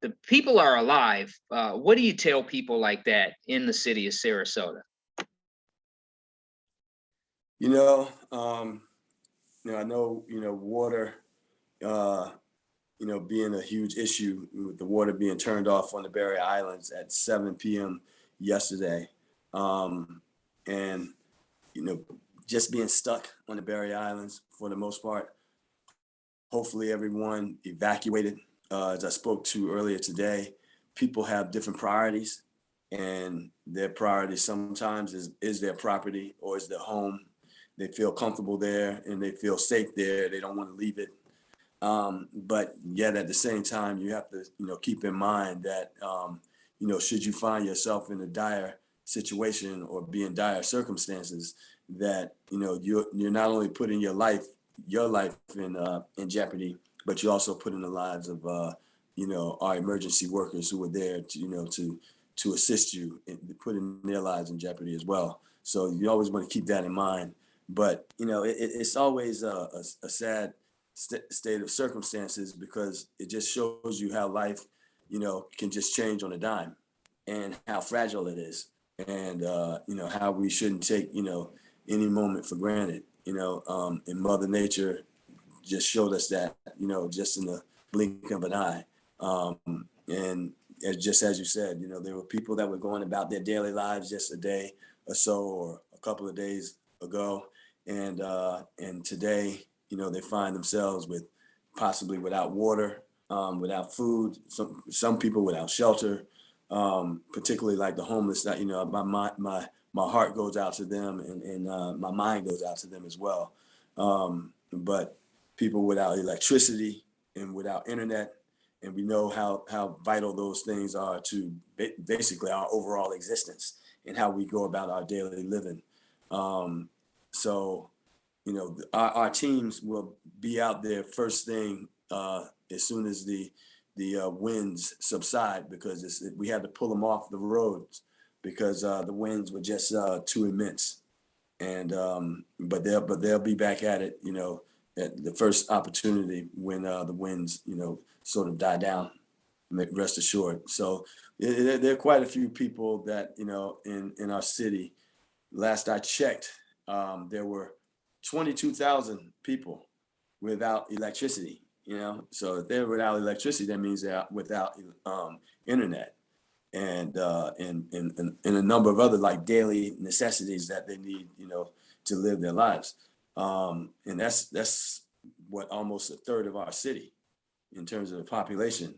the people are alive. What do you tell people like that in the city of Sarasota? You know, I know, water, uh, being a huge issue with the water being turned off on the Barrier Islands at 7 p.m. yesterday. Um, and, you know, just being stuck on the Barrier Islands for the most part. Hopefully everyone evacuated. As I spoke to earlier today, people have different priorities, and their priority sometimes is their property or is their home. They feel comfortable there and they feel safe there. They don't want to leave it. But yet at the same time, you have to, keep in mind that, should you find yourself in a dire situation or be in dire circumstances, that, you're not only putting your life in jeopardy, but you're also putting the lives of, our emergency workers who are there to, to assist you in putting their lives in jeopardy as well. So you always want to keep that in mind. But, it's always a sad state of circumstances, because it just shows you how life, can just change on a dime, and how fragile it is, and how we shouldn't take any moment for granted. And Mother Nature just showed us that, just in the blink of an eye. And just as you said, there were people that were going about their daily lives just a day or so, or a couple of days ago, and today, they find themselves with possibly without water, without food, some people without shelter, particularly like the homeless. That my heart goes out to them, and my mind goes out to them as well. But people without electricity and without internet, and we know how vital those things are to basically our overall existence and how we go about our daily living. So our teams will be out there first thing, as soon as the winds subside, because we had to pull them off the roads because the winds were just too immense. And but they'll be back at it, at the first opportunity when the winds, sort of die down. Rest assured. So there are quite a few people that in our city. Last I checked, there were 22,000 people without electricity. So if they're without electricity, that means they're without internet, and a number of other like daily necessities that they need, to live their lives. And that's what, almost a third of our city in terms of the population.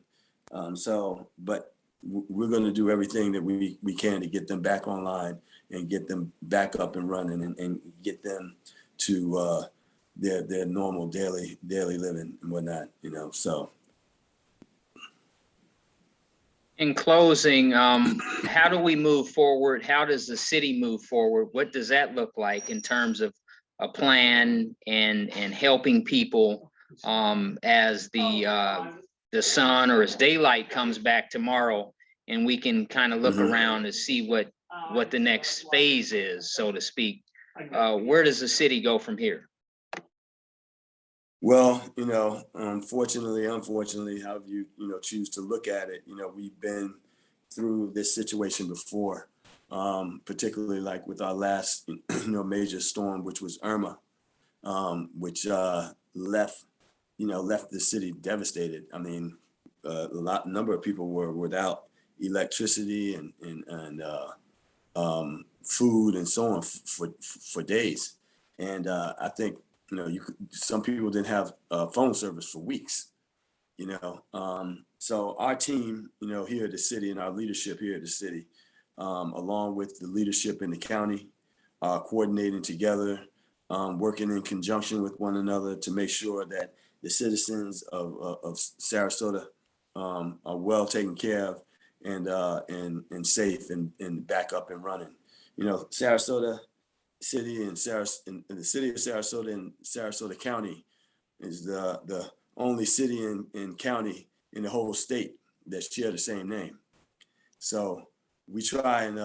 But we're going to do everything that we can to get them back online and get them back up and running, and get them to their normal daily living and whatnot. So. In closing, how do we move forward? How does the city move forward? What does that look like in terms of a plan and helping people as the sun or as daylight comes back tomorrow, and we can kind of look around and see what the next phase is, so to speak. Where does the city go from here? Well, unfortunately, however you choose to look at it, we've been through this situation before, particularly like with our last, major storm, which was Irma, which left the city devastated. I mean, number of people were without electricity and food and so on for days, and I think some people didn't have phone service for weeks. So our team, here at the city, and our leadership here at the city, along with the leadership in the county, coordinating together, working in conjunction with one another to make sure that the citizens of Sarasota are well taken care of, and safe, and back up and running. Sarasota City and the city of Sarasota and Sarasota County is the only city and county in the whole state that share the same name. So we try and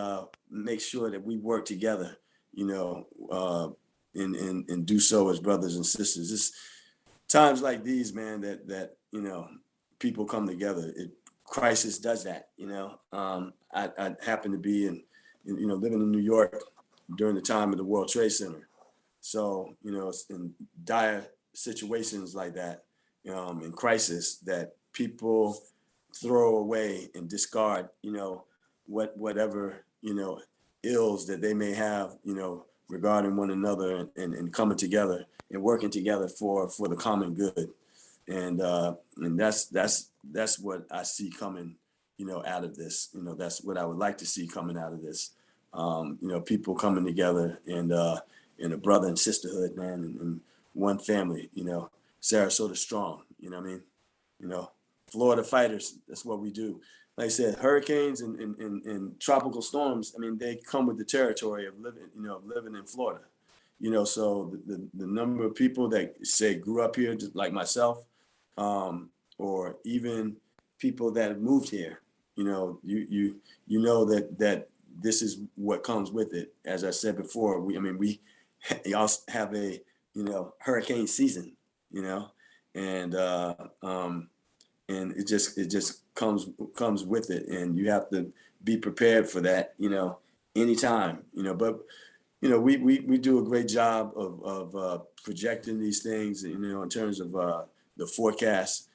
make sure that we work together, and do so as brothers and sisters. It's times like these, man, that people come together. It crisis does that. I happen to be living in New York during the time of the World Trade Center. So, it's in dire situations like that, in crisis, that people throw away and discard, whatever, ills that they may have, regarding one another, and coming together and working together for the common good. And that's what I see coming, out of this. That's what I would like to see coming out of this. People coming together, and in a brother and sisterhood, man, and one family. Sarasota strong. You know what I mean? Florida fighters. That's what we do. Like I said, hurricanes and tropical storms. I mean, they come with the territory of living in Florida. So the number of people that say grew up here, just like myself, or even people that have moved here, you know that this is what comes with it. As I said before, we also have a hurricane season, and it just comes with it, and you have to be prepared for that, anytime, but we do a great job of projecting these things, in terms of the forecast,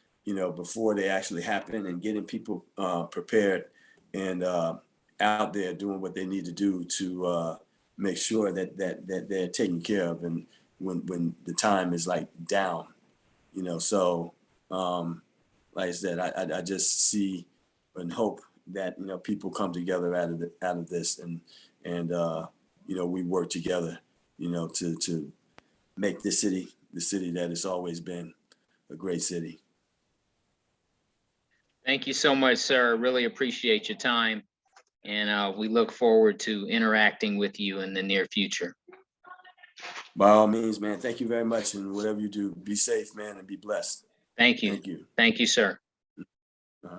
before they actually happen, and getting people prepared, and out there doing what they need to do to make sure that they're taken care of, and when the time is like down, so like I said, I just see and hope that people come together out of this, and we work together, to make this city the city that it's always been, a great city. Thank you so much, sir. Really appreciate your time. And we look forward to interacting with you in the near future. By all means, man, thank you very much. And whatever you do, be safe, man, and be blessed. Thank you. Thank you. Thank you, sir.